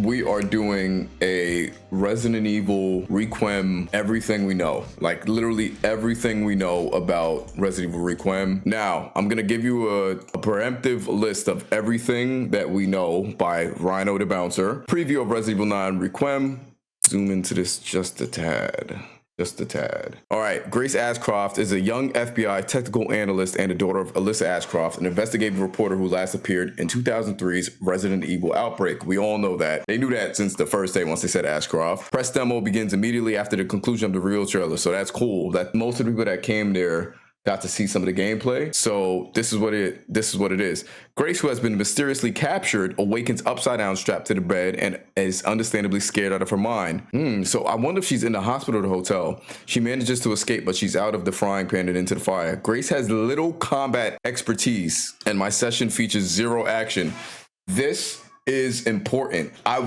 we are doing a Resident Evil Requiem, everything we know, like literally everything we know about Resident Evil Requiem. Now, I'm gonna give you a preemptive list of everything that we know by Rhino the Bouncer. Preview of Resident Evil 9 Requiem. Zoom into this just a tad. All right, Grace Ashcroft is a young FBI technical analyst and the daughter of Alyssa Ashcroft, an investigative reporter who last appeared in 2003's Resident Evil Outbreak. We all know that. They knew that since the first day once they said Ashcroft. Press demo begins immediately after the conclusion of the real trailer, so that's cool. That most of the people that came there got to see some of the gameplay. So this is what it is. Grace, who has been mysteriously captured, awakens upside down, strapped to the bed, and is understandably scared out of her mind. So I wonder if she's in the hospital or the hotel. She manages to escape, but she's out of the frying pan and into the fire. Grace has little combat expertise, and my session features zero action. This is important. I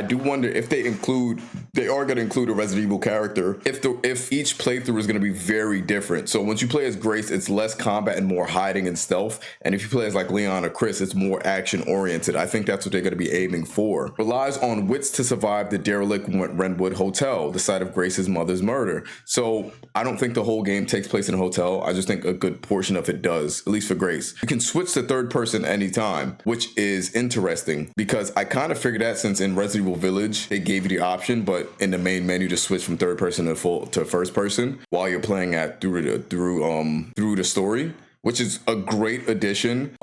do wonder if they are going to include a Resident Evil character, if each playthrough is going to be very different. So once you play as Grace, it's less combat and more hiding and stealth, and if you play as like Leon or Chris, it's more action oriented. I think that's what they're going to be aiming for. Relies on wits to survive the derelict Renwood Hotel, the site of Grace's mother's murder. So I don't think the whole game takes place in a hotel. I just think a good portion of it does, at least for Grace. You can switch to third person anytime, which is interesting, because I kind of figured that since in Resident Evil Village, they gave you the option, but in the main menu to switch from third person to first person while you're playing through the story, which is a great addition.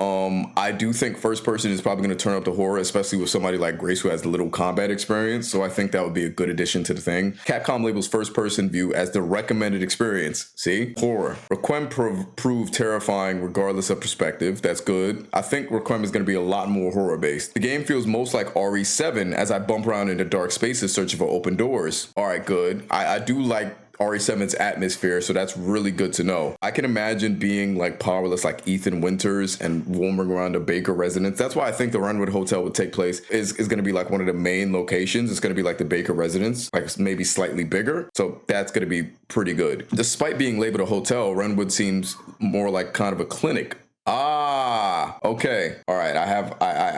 I do think first person is probably going to turn up the horror, especially with somebody like Grace who has little combat experience. So I think that would be a good addition to the thing. Capcom labels first person view as the recommended experience. See? Horror. Requiem proved terrifying regardless of perspective. That's good. I think Requiem is going to be a lot more horror based. The game feels most like RE7 as I bump around into dark spaces searching for open doors. All right, good. I do like RE7's atmosphere, so that's really good to know. I can imagine being like powerless like Ethan Winters and roaming around a Baker residence. That's why I think the Renwood Hotel would take place is going to be like one of the main locations. It's going to be like the Baker residence, like maybe slightly bigger. So that's going to be pretty good. Despite being labeled a hotel, Renwood seems more like kind of a clinic. Okay. All right. I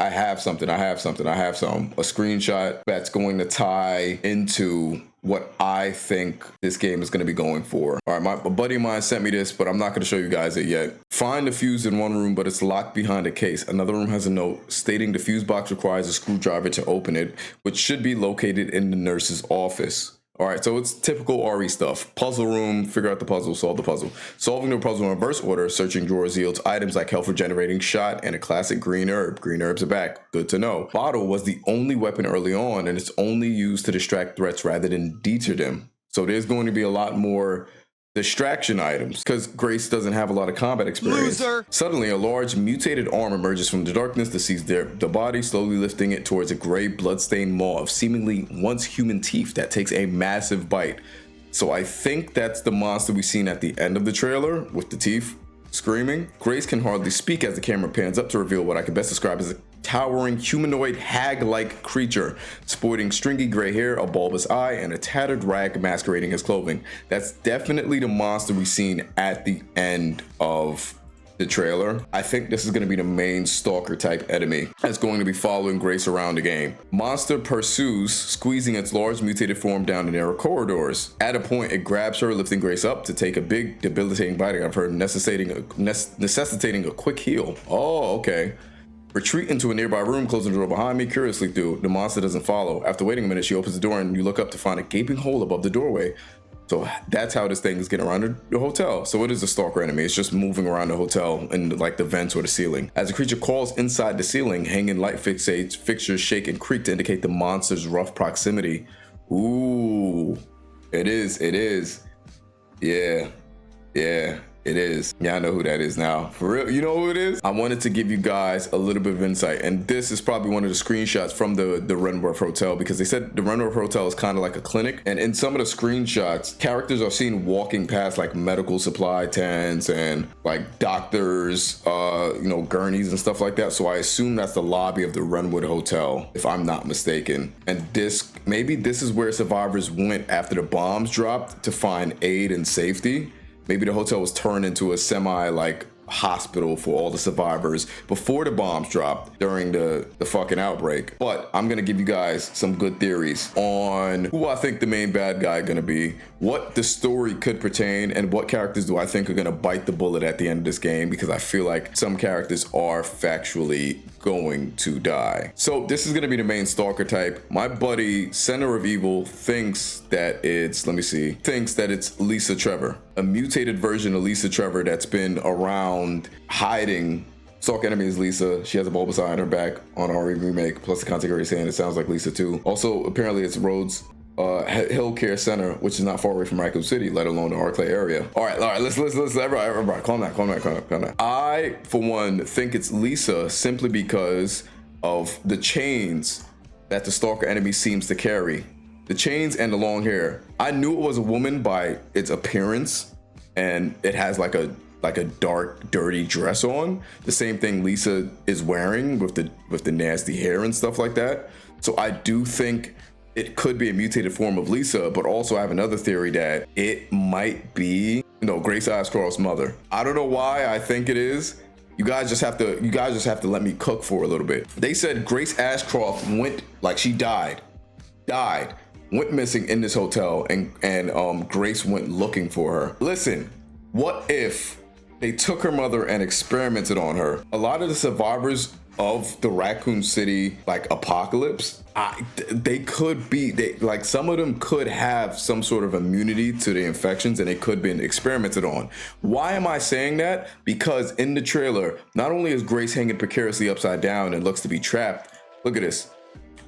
have something. A screenshot that's going to tie into what I think this game is going to be going for. All right, a buddy of mine sent me this, but I'm not going to show you guys it yet. Find the fuse in one room, but it's locked behind a case. Another room has a note stating the fuse box requires a screwdriver to open it, which should be located in the nurse's office. All right, so it's typical RE stuff. Puzzle room, figure out the puzzle, solve the puzzle. Solving the puzzle in reverse order, searching drawers yields items like health regenerating shot and a classic green herb. Green herbs are back, good to know. Bottle was the only weapon early on, and it's only used to distract threats rather than deter them. So there's going to be a lot more distraction items because Grace doesn't have a lot of combat experience. Loser. Suddenly, a large mutated arm emerges from the darkness to seize the body, slowly lifting it towards a gray bloodstained maw of seemingly once human teeth that takes a massive bite. So I think that's the monster we've seen at the end of the trailer with the teeth screaming. Grace can hardly speak as the camera pans up to reveal what I can best describe as a towering humanoid hag-like creature, sporting stringy gray hair, a bulbous eye, and a tattered rag masquerading as clothing. That's definitely the monster we've seen at the end of the trailer. I think this is going to be the main stalker type enemy that's going to be following Grace around the game. Monster pursues, squeezing its large mutated form down the narrow corridors. At a point, it grabs her, lifting Grace up to take a big debilitating bite out of her, necessitating a quick heal. Oh, okay. Retreat into a nearby room, closing the door behind me. Curiously, the monster doesn't follow. After waiting a minute, she opens the door and you look up to find a gaping hole above the doorway. So that's how this thing is getting around the hotel. So it is a stalker enemy. It's just moving around the hotel in like the vents or the ceiling. As the creature crawls inside the ceiling, hanging light fixtures shake and creak to indicate the monster's rough proximity. Ooh, it is. Yeah. It is. Yeah, I know who that is now. For real, you know who it is? I wanted to give you guys a little bit of insight, and this is probably one of the screenshots from the Renworth Hotel, because they said the Renworth Hotel is kind of like a clinic, and in some of the screenshots, characters are seen walking past like medical supply tents and like doctors, gurneys and stuff like that. So I assume that's the lobby of the Renwood Hotel, if I'm not mistaken. And maybe this is where survivors went after the bombs dropped to find aid and safety. Maybe the hotel was turned into a semi like hospital for all the survivors before the bombs dropped during the fucking outbreak. But I'm gonna give you guys some good theories on who I think the main bad guy gonna be, what the story could pertain, and what characters do I think are gonna bite the bullet at the end of this game, because I feel like some characters are factually going to die. So this is gonna be the main stalker type. My buddy Center of Evil thinks that it's, thinks that it's Lisa Trevor, a mutated version of Lisa Trevor that's been around hiding. Stalker enemy is Lisa. She has a bulbous eye on her back on RE remake, plus the content already saying it sounds like Lisa too. Also, apparently it's Rhodes Hill Care Center, which is not far away from Raccoon City, let alone the Arclay area. All right, listen, everybody, calm down. I, for one, think it's Lisa simply because of the chains that the Stalker enemy seems to carry. The chains and the long hair. I knew it was a woman by its appearance, and it has like a dark, dirty dress on. The same thing Lisa is wearing with the nasty hair and stuff like that. So I do think it could be a mutated form of Lisa, but also I have another theory that it might be, Grace Ashcroft's mother. I don't know why I think it is. You guys just have to let me cook for a little bit. They said Grace Ashcroft she died, went missing in this hotel, and Grace went looking for her. Listen, what if they took her mother and experimented on her? A lot of the survivors of the Raccoon City apocalypse, some of them could have some sort of immunity to the infections, and they could have been experimented on. Why am I saying that? Because in the trailer, not only is Grace hanging precariously upside down and looks to be trapped, look at this.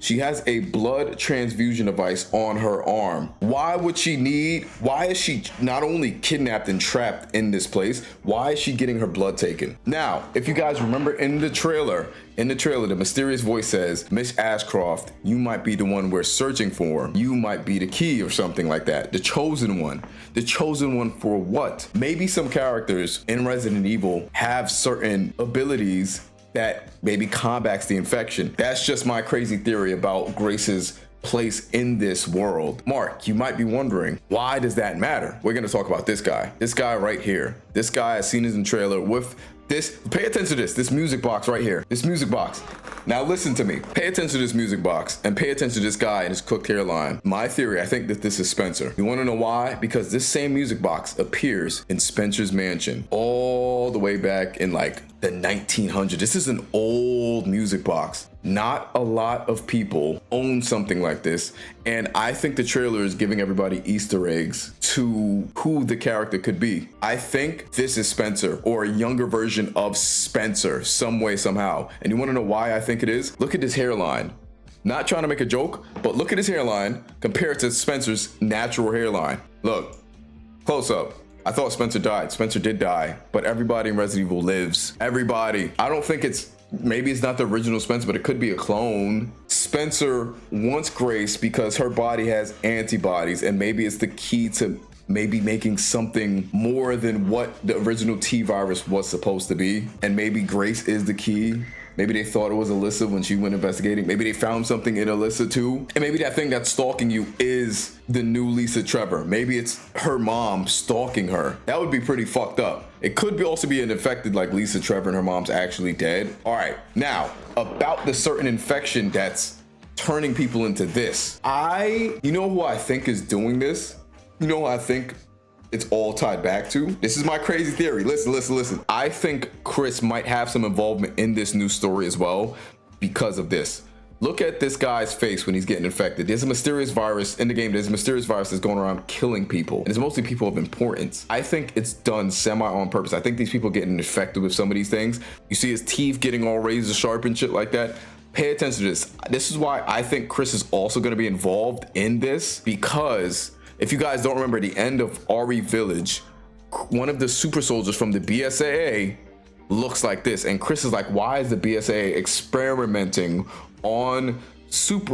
She has a blood transfusion device on her arm. Why is she not only kidnapped and trapped in this place, why is she getting her blood taken? Now, if you guys remember in the trailer, the mysterious voice says, Miss Ashcroft, you might be the one we're searching for. You might be the key or something like that. The chosen one. The chosen one for what? Maybe some characters in Resident Evil have certain abilities that maybe combats the infection. That's just my crazy theory about Grace's place in this world. Mark, you might be wondering, why does that matter? We're gonna talk about this guy right here. This guy, I've seen his in trailer with this, pay attention to this music box right here, this music box. Now listen to me, pay attention to this music box and pay attention to this guy and his cooked hairline. My theory, I think that this is Spencer. You wanna know why? Because this same music box appears in Spencer's mansion all the way back in the 1900s. This is an old music box. Not a lot of people own something like this, and I think the trailer is giving everybody Easter eggs to who the character could be. I think this is Spencer, or a younger version of Spencer, some way, somehow. And you wanna know why I think it is? Look at this hairline. Not trying to make a joke, but look at his hairline compared to Spencer's natural hairline. Look, close up. I thought Spencer died. Spencer did die, but everybody in Resident Evil lives. Everybody. I don't think maybe it's not the original Spencer, but it could be a clone. Spencer wants Grace because her body has antibodies, and maybe it's the key to maybe making something more than what the original T virus was supposed to be. And maybe Grace is the key. Maybe they thought it was Alyssa when she went investigating. Maybe they found something in Alyssa too. And maybe that thing that's stalking you is the new Lisa Trevor. Maybe it's her mom stalking her. That would be pretty fucked up. It could also be an infected like Lisa Trevor and her mom's actually dead. All right, now about the certain infection that's turning people into this. You know who I think is doing this? You know who I think it's all tied back to? This is my crazy theory. Listen. I think Chris might have some involvement in this new story as well because of this. Look at this guy's face when he's getting infected. There's a mysterious virus in the game. There's a mysterious virus that's going around killing people. And it's mostly people of importance. I think it's done semi on purpose. I think these people getting infected with some of these things. You see his teeth getting all razor sharp and shit like that. Pay attention to this. This is why I think Chris is also going to be involved in this, because if you guys don't remember the end of RE Village, one of the super soldiers from the BSAA looks like this. And Chris is like, why is the BSAA experimenting on some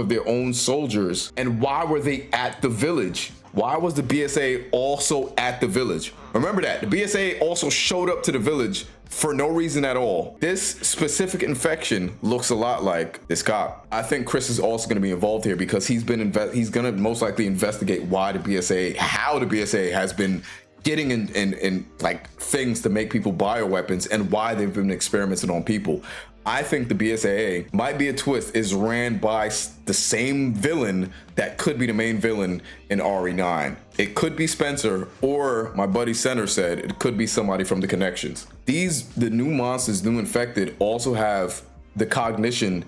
of their own soldiers? And why were they at the village? Why was the BSAA also at the village? Remember that. The BSAA also showed up to the village for no reason at all. This specific infection looks a lot like this cop. I think Chris is also going to be involved here because he's going to most likely investigate why the BSAA, how the BSAA has been getting in like things to make people bioweapons and why they've been experimenting on people. I think the BSAA might be a twist, is ran by the same villain that could be the main villain in RE9. It could be Spencer, or my buddy Center said it could be somebody from the Connections. The new monsters, new infected, also have the cognition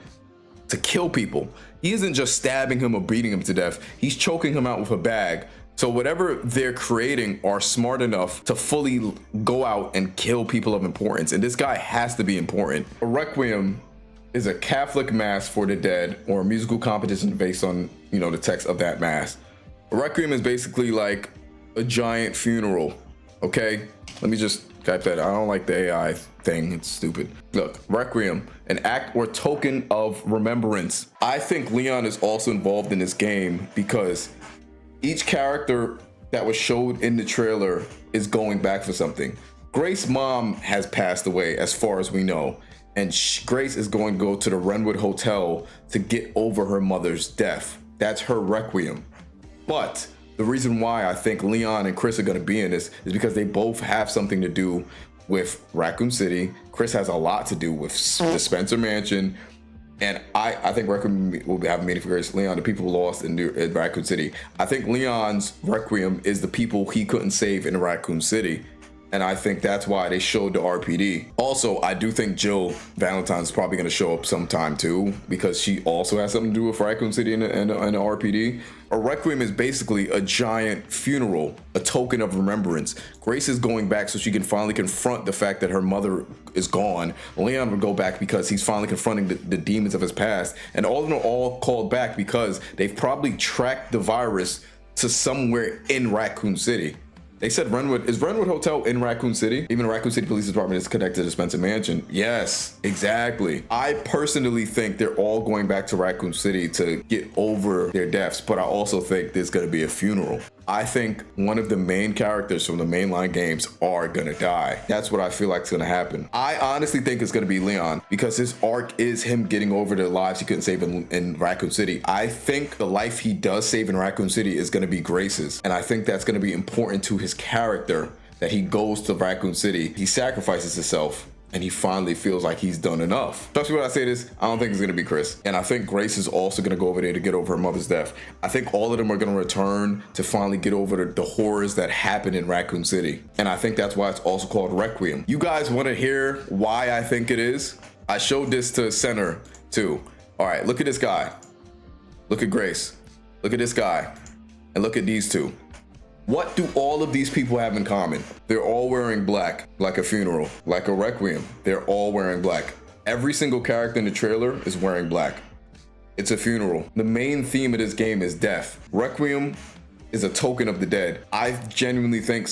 to kill people. He isn't just stabbing him or beating him to death. He's choking him out with a bag. So whatever they're creating are smart enough to fully go out and kill people of importance. And this guy has to be important. A Requiem is a Catholic mass for the dead, or a musical competition based on, you know, the text of that mass. A Requiem is basically like a giant funeral, okay? Let me just type that. I don't like the AI thing, it's stupid. Look, Requiem, an act or token of remembrance. I think Leon is also involved in this game because each character that was showed in the trailer is going back for something. Grace's mom has passed away as far as we know, and Grace is going to go to the Renwood Hotel to get over her mother's death. That's her Requiem. But the reason why I think Leon and Chris are going to be in this is because they both have something to do with Raccoon City. Chris has a lot to do with the Spencer Mansion. And I think Requiem will have a meaning for Grace. Leon, the people lost in Raccoon City. I think Leon's Requiem is the people he couldn't save in Raccoon City. And I think that's why they showed the RPD. Also, I do think Jill Valentine's probably going to show up sometime too, because she also has something to do with Raccoon City and the RPD. A Requiem is basically a giant funeral, a token of remembrance. Grace is going back so she can finally confront the fact that her mother is gone. Leon will go back because he's finally confronting the demons of his past. And all of them are all called back because they've probably tracked the virus to somewhere in Raccoon City. They said Renwood, is Renwood Hotel in Raccoon City? Even the Raccoon City Police Department is connected to the Spencer Mansion. Yes, exactly. I personally think they're all going back to Raccoon City to get over their deaths, but I also think there's gonna be a funeral. I think one of the main characters from the mainline games are gonna die. That's what I feel like is gonna happen. I honestly think it's gonna be Leon because his arc is him getting over the lives he couldn't save in Raccoon City. I think the life he does save in Raccoon City is gonna be Grace's, and I think that's gonna be important to his character, that he goes to Raccoon City, he sacrifices himself, and he finally feels like he's done enough. Especially when I say this, I don't think it's gonna be Chris. And I think Grace is also gonna go over there to get over her mother's death. I think all of them are gonna return to finally get over the horrors that happened in Raccoon City. And I think that's why it's also called Requiem. You guys wanna hear why I think it is? I showed this to Center too. All right, look at this guy. Look at Grace. Look at this guy. And look at these two. What do all of these people have in common? They're all wearing black, like a funeral, like a Requiem. They're all wearing black. Every single character in the trailer is wearing black. It's a funeral. The main theme of this game is death. Requiem is a token of the dead. I genuinely think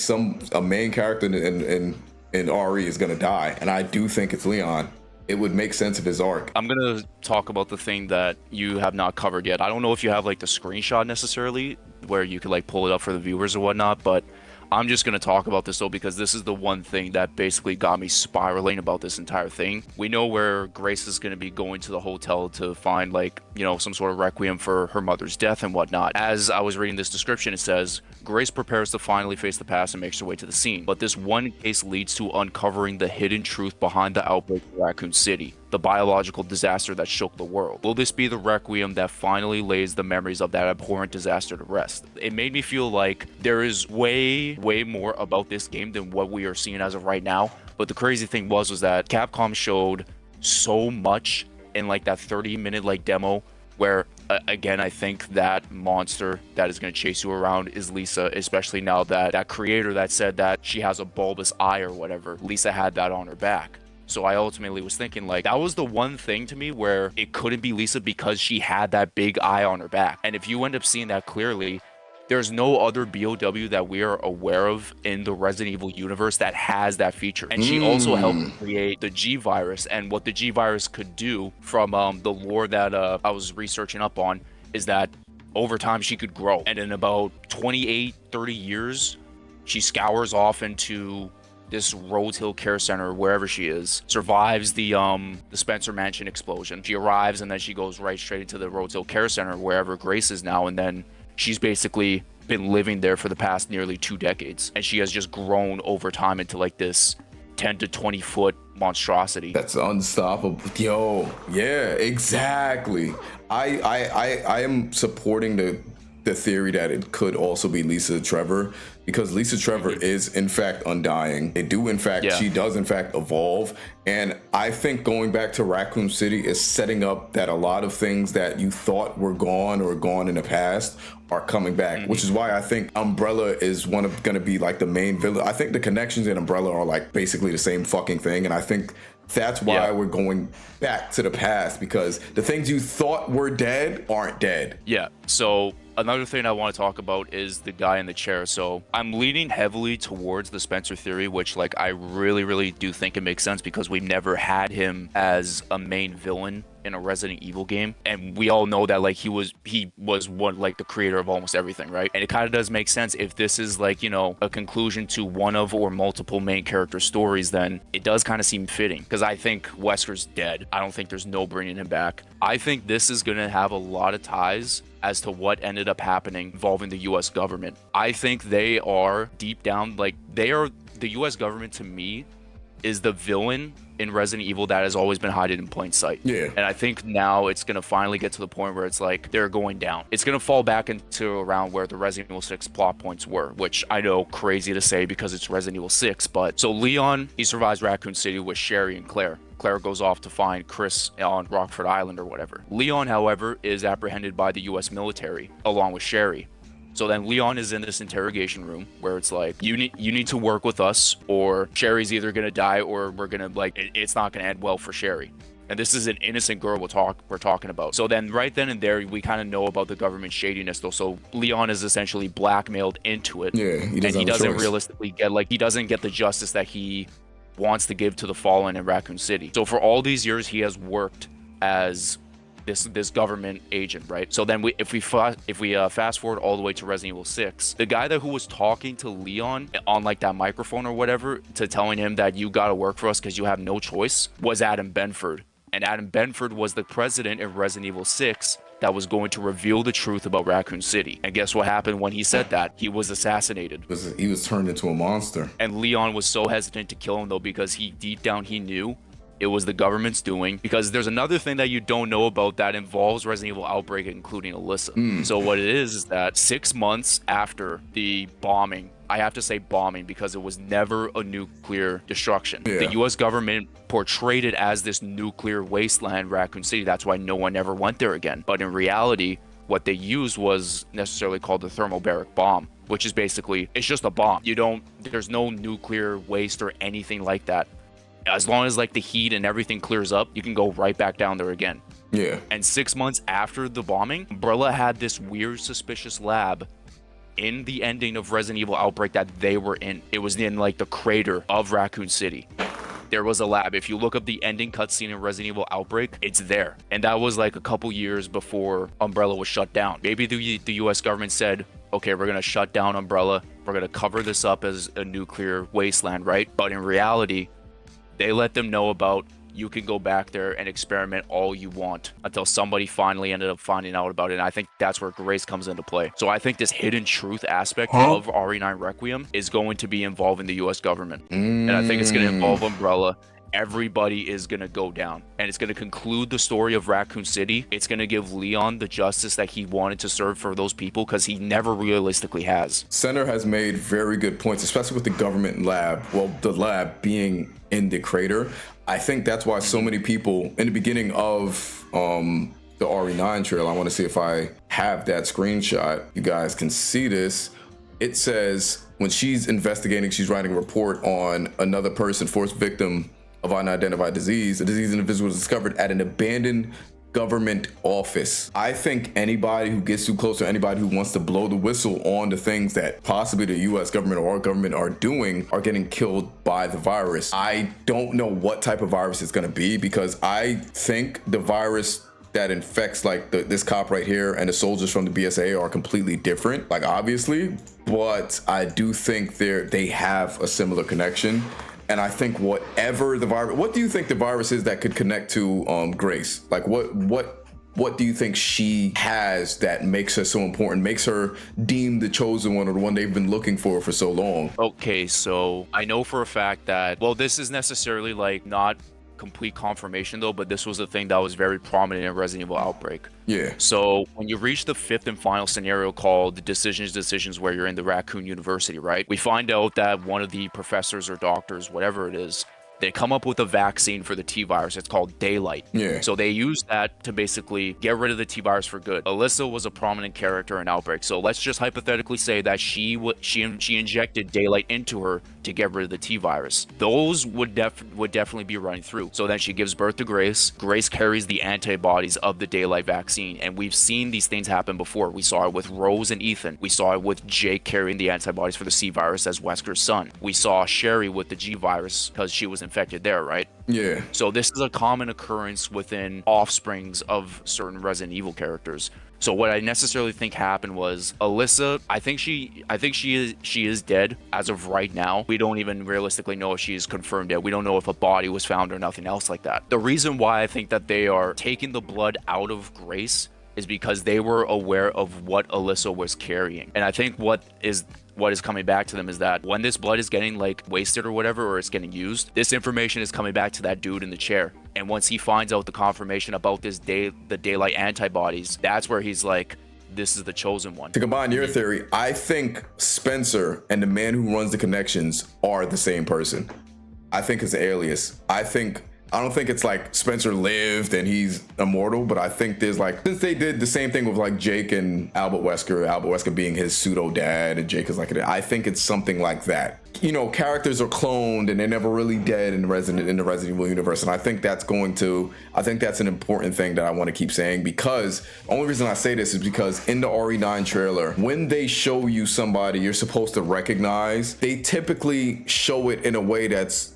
a main character in RE is gonna die, and I do think it's Leon. It would make sense of his arc. I'm gonna talk about the thing that you have not covered yet. I don't know if you have like the screenshot necessarily where you could like pull it up for the viewers or whatnot, but I'm just gonna talk about this though because this is the one thing that basically got me spiraling about this entire thing. We know where Grace is gonna be going to the hotel to find like, you know, some sort of requiem for her mother's death and whatnot. As I was reading this description, it says, Grace prepares to finally face the past and makes her way to the scene. But this one case leads to uncovering the hidden truth behind the outbreak of Raccoon City, the biological disaster that shook the world. Will this be the requiem that finally lays the memories of that abhorrent disaster to rest? It made me feel like there is way more about this game than what we are seeing as of right now. But the crazy thing was that Capcom showed so much in like that 30-minute like demo where again, I think that monster that is going to chase you around is Lisa, especially now that that creator that said that she has a bulbous eye or whatever, Lisa had that on her back. So I ultimately was thinking like that was the one thing to me where it couldn't be Lisa because she had that big eye on her back. And if you end up seeing that clearly, there's no other BOW that we are aware of in the Resident Evil universe that has that feature. And she also helped create the G virus. And what the G virus could do from the lore that I was researching up on is that over time she could grow. And in about 28, 30 years, she scours off into this Rhodes Hill Care Center, wherever she is, survives the Spencer Mansion explosion. She arrives and then she goes right straight into the Rhodes Hill Care Center, wherever Grace is now, and then she's basically been living there for the past nearly 2 decades, and she has just grown over time into like this 10 to 20 foot monstrosity. That's unstoppable. Yo, yeah, exactly. I am supporting the theory that it could also be Lisa Trevor, because Lisa Trevor is in fact undying. They do in fact, she does in fact evolve. And I think going back to Raccoon City is setting up that a lot of things that you thought were gone or gone in the past are coming back, which is why I think Umbrella is going to be like the main villain. I think the connections in Umbrella are like basically the same fucking thing. And I think that's why we're going back to the past, because the things you thought were dead aren't dead. Yeah. So another thing I want to talk about is the guy in the chair. So I'm leaning heavily towards the Spencer theory, which like I really do think it makes sense, because we've never had him as a main villain in a Resident Evil game, and we all know that like he was one like the creator of almost everything, right? And it kind of does make sense if this is like, you know, a conclusion to one of or multiple main character stories, then it does kind of seem fitting, because I think Wesker's dead. I don't think there's no bringing him back. I think this is going to have a lot of ties as to what ended up happening involving the US government. I think they are deep down, like they are, the US government to me is the villain in Resident Evil that has always been hiding in plain sight. Yeah. And I think now it's going to finally get to the point where it's like they're going down. It's going to fall back into around where the Resident Evil 6 plot points were, which I know crazy to say because it's Resident Evil 6, but so Leon, he survives Raccoon City with Sherry and Claire. Claire goes off to find Chris on Rockford Island or whatever. Leon, however, is apprehended by the US military along with Sherry. So then Leon is in this interrogation room where it's like, you need to work with us, or Sherry's either gonna die, or we're gonna like it's not gonna end well for Sherry. And this is an innocent girl we're talking about. So then right then and there, we kind of know about the government shadiness though. So Leon is essentially blackmailed into it. Yeah, and he doesn't realistically get he doesn't get the justice that he wants to give to the fallen in Raccoon City. So for all these years, he has worked as this government agent, right? So then if we fast forward all the way to Resident Evil 6, the guy who was talking to Leon on like that microphone or whatever, to telling him that you gotta work for us because you have no choice, was Adam Benford. And Adam Benford was the president in Resident Evil 6 that was going to reveal the truth about Raccoon City. And guess what happened when he said that? He was assassinated. He was turned into a monster. And Leon was so hesitant to kill him though, because deep down he knew it was the government's doing. Because there's another thing that you don't know about that involves Resident Evil Outbreak, including Alyssa. So what it is that 6 months after the bombing, I have to say bombing because it was never a nuclear destruction. The US government portrayed it as this nuclear wasteland, Raccoon City. That's why no one ever went there again. But in reality, what they used was necessarily called the thermobaric bomb, which is basically, it's just a bomb. There's no nuclear waste or anything like that. As long as like the heat and everything clears up, you can go right back down there again. Yeah. And 6 months after the bombing, Umbrella had this weird suspicious lab in the ending of Resident Evil Outbreak that they were in. It was in like the crater of Raccoon City. There was a lab. If you look up the ending cutscene in Resident Evil Outbreak, it's there. And that was like a couple years before Umbrella was shut down. Maybe the US government said, okay, we're going to shut down Umbrella. We're going to cover this up as a nuclear wasteland, right? But in reality, they let them know about, you can go back there and experiment all you want, until somebody finally ended up finding out about it. And I think that's where Grace comes into play. So I think this hidden truth aspect of RE9 Requiem is going to be involving the US government. And I think it's going to involve Umbrella. Everybody is going to go down, and it's going to conclude the story of Raccoon City. It's going to give Leon the justice that he wanted to serve for those people, because he never realistically has. Center has made very good points, especially with the government lab. Well, the lab being in the crater. I think that's why so many people in the beginning of the RE9 trailer, I want to see if I have that screenshot. You guys can see this. It says when she's investigating, she's writing a report on another person, forced victim of unidentified disease. The disease individual was discovered at an abandoned government office. I think anybody who gets too close, or anybody who wants to blow the whistle on the things that possibly the US government or our government are doing, are getting killed by the virus. I don't know what type of virus it's going to be, because I think the virus that infects like this cop right here and the soldiers from the BSA are completely different, like obviously, but I do think they have a similar connection. And I think whatever the virus, what do you think the virus is that could connect to Grace? Like what what do you think she has that makes her so important, makes her deemed the chosen one or the one they've been looking for so long? Okay, so I know for a fact that, well, this is necessarily like not complete confirmation though, but this was a thing that was very prominent in Resident Evil Outbreak. Yeah. So when you reach the fifth and final scenario called Decisions, where you're in the Raccoon University, right? We find out that one of the professors or doctors, whatever it is, they come up with a vaccine for the T-virus. It's called Daylight. Yeah. So they use that to basically get rid of the T-virus for good. Alyssa was a prominent character in Outbreak. So let's just hypothetically say that she injected Daylight into her to get rid of the T-virus. Those would definitely be running through. So then she gives birth to Grace. Grace carries the antibodies of the Daylight vaccine. And we've seen these things happen before. We saw it with Rose and Ethan. We saw it with Jake carrying the antibodies for the C virus as Wesker's son. We saw Sherry with the G virus because she was infected there, right? Yeah. So this is a common occurrence within offsprings of certain Resident Evil characters. So what I necessarily think happened was Alyssa, I think she is dead as of right now. We don't even realistically know if she is confirmed dead. We don't know if a body was found or nothing else like that. The reason why I think that they are taking the blood out of Grace is because they were aware of what Alyssa was carrying. And I think what is coming back to them is that when this blood is getting like wasted or whatever, or it's getting used, this information is coming back to that dude in the chair. And once he finds out the confirmation about the Daylight antibodies, that's where he's like, this is the chosen one. To combine your theory, I think Spencer and the man who runs the connections are the same person. I think it's an alias. I don't think it's like Spencer lived and he's immortal, but I think there's like, since they did the same thing with like Jake and Albert Wesker being his pseudo dad and Jake is like, I think it's something like that. You know, characters are cloned and they're never really dead in the Resident Evil universe. And I think that's an important thing that I want to keep saying, because the only reason I say this is because in the RE9 trailer, when they show you somebody you're supposed to recognize, they typically show it in a way that's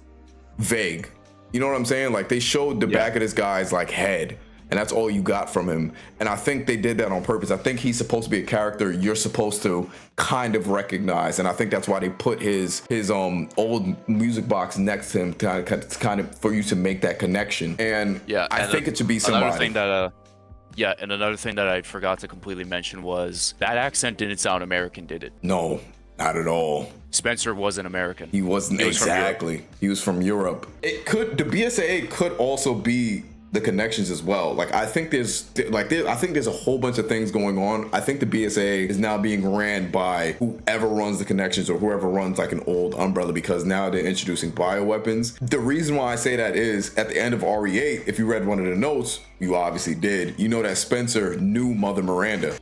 vague. You know what I'm saying? Like they showed the back of this guy's like head, and that's all you got from him. And I think they did that on purpose. I think he's supposed to be a character you're supposed to kind of recognize, and I think that's why they put his old music box next to him, kind of for you to make that connection. And I think it should be somebody. Another thing that I forgot to completely mention was that accent didn't sound American, did it? No. Not at all. Spencer wasn't American. He wasn't. Exactly. He was from Europe. The BSAA could also be the connections as well. Like I think there's a whole bunch of things going on. I think the BSAA is now being ran by whoever runs the connections or whoever runs like an old umbrella, because now they're introducing bioweapons. The reason why I say that is at the end of RE8, if you read one of the notes, you obviously did, you know that Spencer knew Mother Miranda.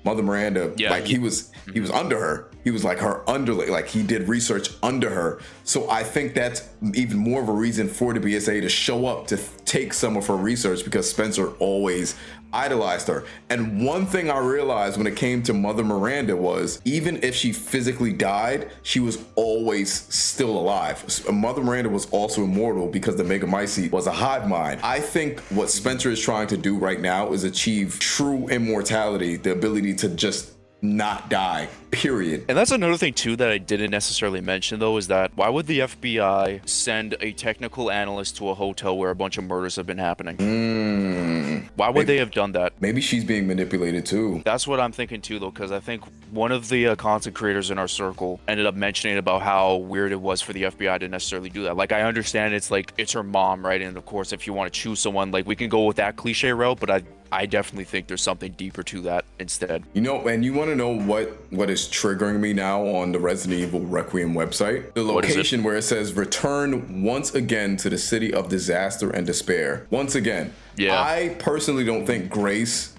He was under her. He was like her underling, like he did research under her. So I think that's even more of a reason for the BSA to show up to take some of her research, because Spencer always idolized her. And one thing I realized when it came to Mother Miranda was, even if she physically died, she was always still alive. Mother Miranda was also immortal because the Megamycete was a hive mind. I think what Spencer is trying to do right now is achieve true immortality, the ability to just not die, period. And that's another thing too that I didn't necessarily mention though, is that why would the FBI send a technical analyst to a hotel where a bunch of murders have been happening? Why would they have done that? Maybe she's being manipulated too. That's what I'm thinking too though, because I think one of the content creators in our circle ended up mentioning about how weird it was for the FBI to necessarily do that. Like I understand it's like it's her mom, right? And of course if you want to choose someone, like we can go with that cliche route, but I definitely think there's something deeper to that instead. You know, and you want to know what is triggering me now on the Resident Evil Requiem website? The location where it says return once again to the city of disaster and despair. Once again. Yeah. I personally don't think Grace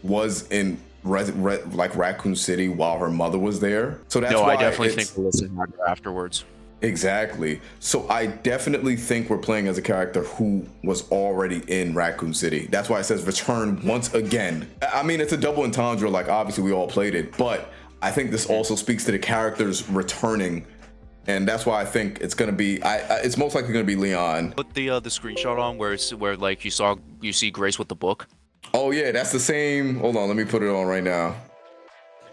was in Raccoon City while her mother was there. So that's why I definitely think Alyssa had her afterwards. Exactly. So I definitely think we're playing as a character who was already in Raccoon City. That's why it says return once again. I mean, it's a double entendre, like obviously we all played it, but I think this also speaks to the characters returning, and that's why I think it's gonna be it's most likely gonna be Leon. Put the screenshot on where like you see Grace with the book. Oh yeah, that's the same. Hold on, let me put it on right now.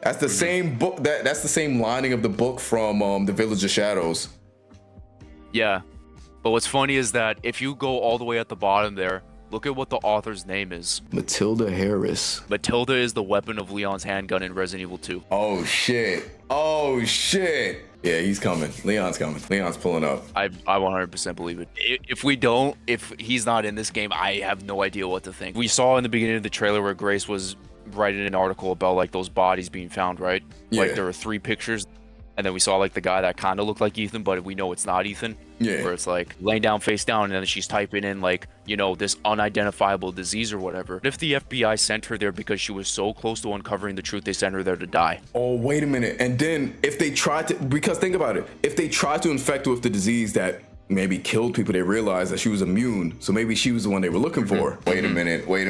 That's the same book. That's the same lining of the book from the Village of Shadows. Yeah, but what's funny is that if you go all the way at the bottom there, Look at what the author's name is. Matilda Harris. Matilda is the weapon of Leon's handgun in Resident Evil 2. Oh shit. Oh shit. Yeah, he's coming. Leon's coming. Leon's pulling up. I 100% believe it. If he's not in this game, I have no idea what to think. We saw in the beginning of the trailer where Grace was writing an article about like those bodies being found, right? Yeah. Like there were 3 pictures, and then we saw like the guy that kind of looked like Ethan, but we know it's not Ethan. Yeah. Where it's like laying down face down, and then she's typing in like, you know, this unidentifiable disease or whatever. If the FBI sent her there because she was so close to uncovering the truth, they sent her there to die. Oh, wait a minute. And then if they tried to, because think about it, if they tried to infect her with the disease that maybe killed people, they realized that she was immune. So maybe she was the one they were looking for. Wait a minute. We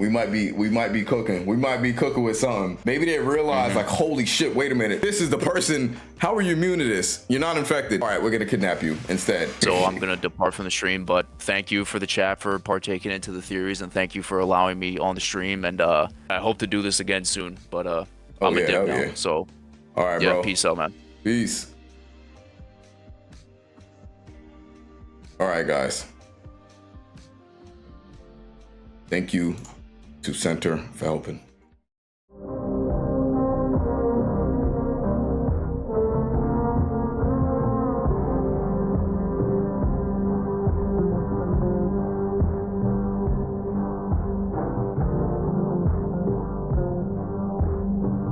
might be cooking. We might be cooking with something. Maybe they realized like, holy shit, wait a minute. This is the person. How are you immune to this? You're not infected. All right, we're going to kidnap you instead. So I'm going to depart from the stream, but thank you for the chat for partaking into the theories, and thank you for allowing me on the stream. And I hope to do this again soon, but I'm a dip now. Yeah. So all right, yeah, bro. peace out, man. Peace. All right, guys. Thank you to Center for helping.